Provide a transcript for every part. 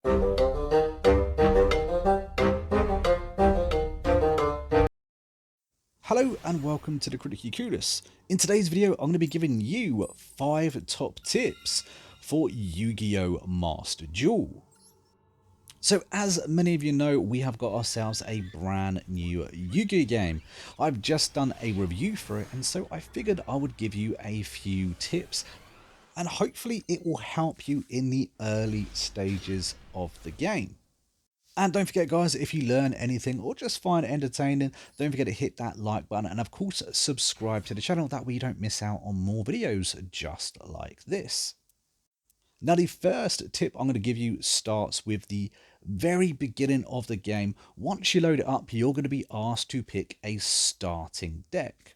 Hello and welcome to the Critically Clueless. In today's video, I'm going to be giving you 5 top tips for Yu-Gi-Oh! Master Dual. So as many of you know, we have got ourselves a brand new Yu-Gi-Oh! Game. I've just done a review for it, and so I figured I would give you a few tips and hopefully it will help you in the early stages of the game. And don't forget guys, if you learn anything or just find it entertaining, don't forget to hit that like button and of course subscribe to the channel, that way you don't miss out on more videos just like this. Now the first tip I'm going to give you starts with the very beginning of the game. Once you load it up, you're going to be asked to pick a starting deck.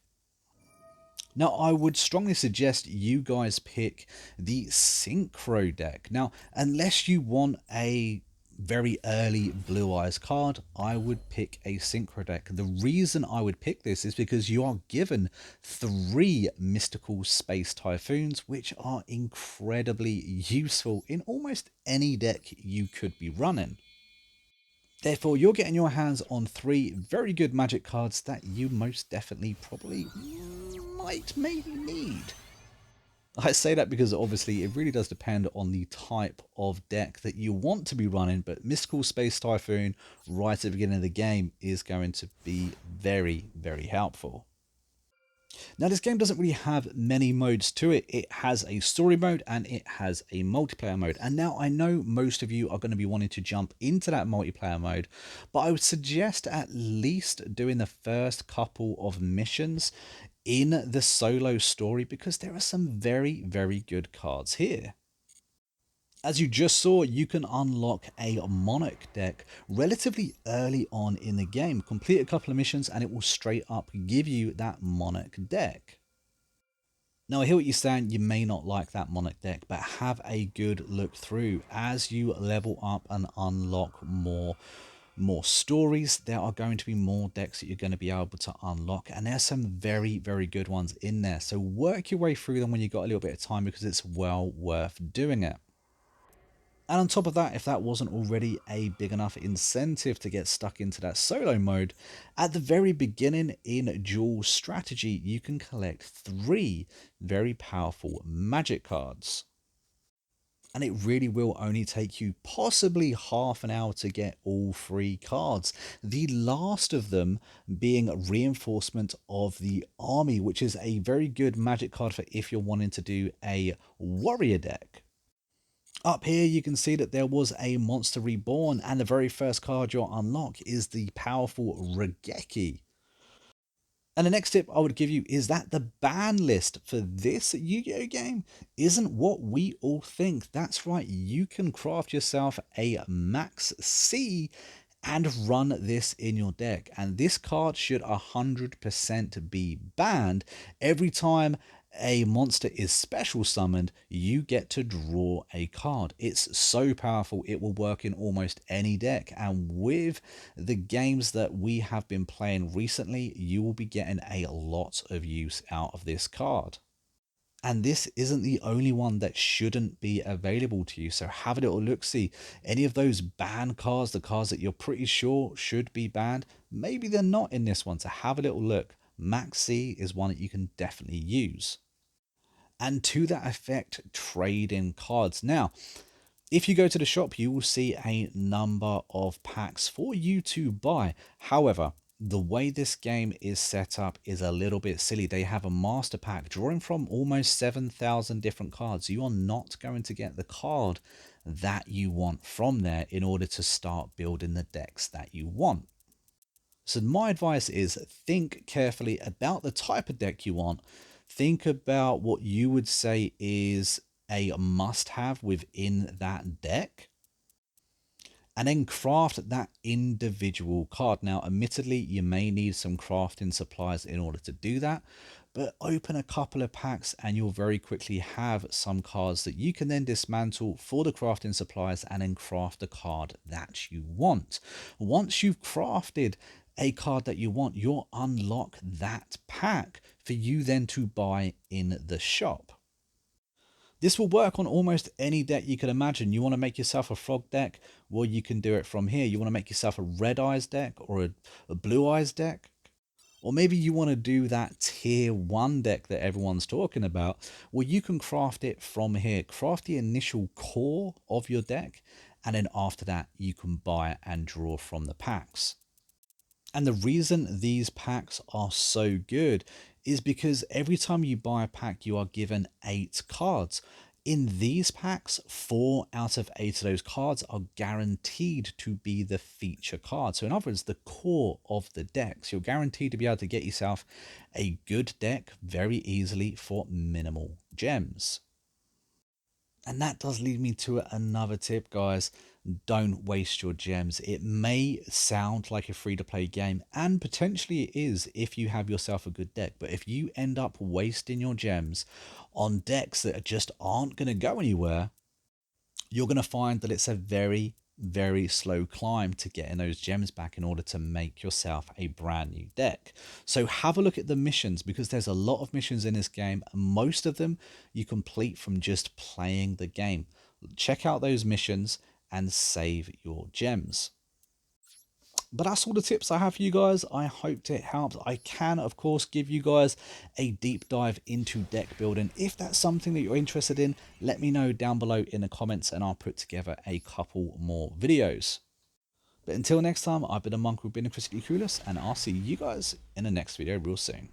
Now, I would strongly suggest you guys pick the Synchro deck. Now, unless you want a very early Blue Eyes card, I would pick a Synchro deck. The reason I would pick this is because you are given 3 mystical space typhoons, which are incredibly useful in almost any deck you could be running. Therefore, you're getting your hands on 3 very good magic cards that you most definitely probably might maybe need. I say that because obviously it really does depend on the type of deck that you want to be running, but Mystical Space Typhoon right at the beginning of the game is going to be very, very helpful. Now this game doesn't really have many modes to it. It has a story mode and it has a multiplayer mode. And now I know most of you are going to be wanting to jump into that multiplayer mode, but I would suggest at least doing the first couple of missions in the solo story because there are some very, very good cards here. As you just saw, you can unlock a Monarch deck relatively early on in the game. Complete a couple of missions and it will straight up give you that Monarch deck. Now I hear what you're saying, you may not like that Monarch deck, but have a good look through. As you level up and unlock more stories, there are going to be more decks that you're going to be able to unlock, and there's some very, very good ones in there. So work your way through them when you got a little bit of time because it's well worth doing it. And on top of that, if that wasn't already a big enough incentive to get stuck into that solo mode, at the very beginning in Dual Strategy, you can collect 3 very powerful magic cards. And it really will only take you possibly half an hour to get all 3 cards. The last of them being Reinforcement of the Army, which is a very good magic card for if you're wanting to do a warrior deck. Up here you can see that there was a monster reborn, and the very first card you'll unlock is the powerful Regeki. And the next tip I would give you is that the ban list for this Yu-Gi-Oh game isn't what we all think. That's right, you can craft yourself a Max C and run this in your deck. And this card should 100% be banned. Every time a monster is special summoned, you get to draw a card. It's so powerful, it will work in almost any deck. And with the games that we have been playing recently, you will be getting a lot of use out of this card. And this isn't the only one that shouldn't be available to you. So have a little look-see. Any of those banned cards, the cards that you're pretty sure should be banned, maybe they're not in this one. So have a little look. Max C is one that you can definitely use. And to that effect, trade in cards. Now, if you go to the shop, you will see a number of packs for you to buy. However, the way this game is set up is a little bit silly. They have a master pack drawing from almost 7,000 different cards. You are not going to get the card that you want from there in order to start building the decks that you want. So my advice is think carefully about the type of deck you want. Think about what you would say is a must-have within that deck, and then craft that individual card. Now, admittedly, you may need some crafting supplies in order to do that, but open a couple of packs and you'll very quickly have some cards that you can then dismantle for the crafting supplies and then craft the card that you want. Once you've crafted a card that you want, you'll unlock that pack for you then to buy in the shop. This will work on almost any deck you can imagine. You want to make yourself a frog deck? Well, you can do it from here. You want to make yourself a red eyes deck or a blue eyes deck? Or maybe you want to do that tier 1 deck that everyone's talking about. Well, you can craft it from here. Craft the initial core of your deck, and then after that, you can buy and draw from the packs. And the reason these packs are so good is because every time you buy a pack, you are given 8 cards. In these packs, 4 out of 8 of those cards are guaranteed to be the feature card. So in other words, the core of the decks. You're guaranteed to be able to get yourself a good deck very easily for minimal gems. And that does lead me to another tip, guys. Don't waste your gems. It may sound like a free-to-play game, and potentially it is if you have yourself a good deck. But if you end up wasting your gems on decks that just aren't going to go anywhere, you're going to find that it's a very slow climb to getting those gems back in order to make yourself a brand new deck. So have a look at the missions, because there's a lot of missions in this game, and most of them you complete from just playing the game. Check out those missions and save your gems. But that's all the tips I have for you guys. I hoped it helped. I can, of course, give you guys a deep dive into deck building. If that's something that you're interested in, let me know down below in the comments and I'll put together a couple more videos. But until next time, I've been a monk who's been Critically Clueless, and I'll see you guys in the next video real soon.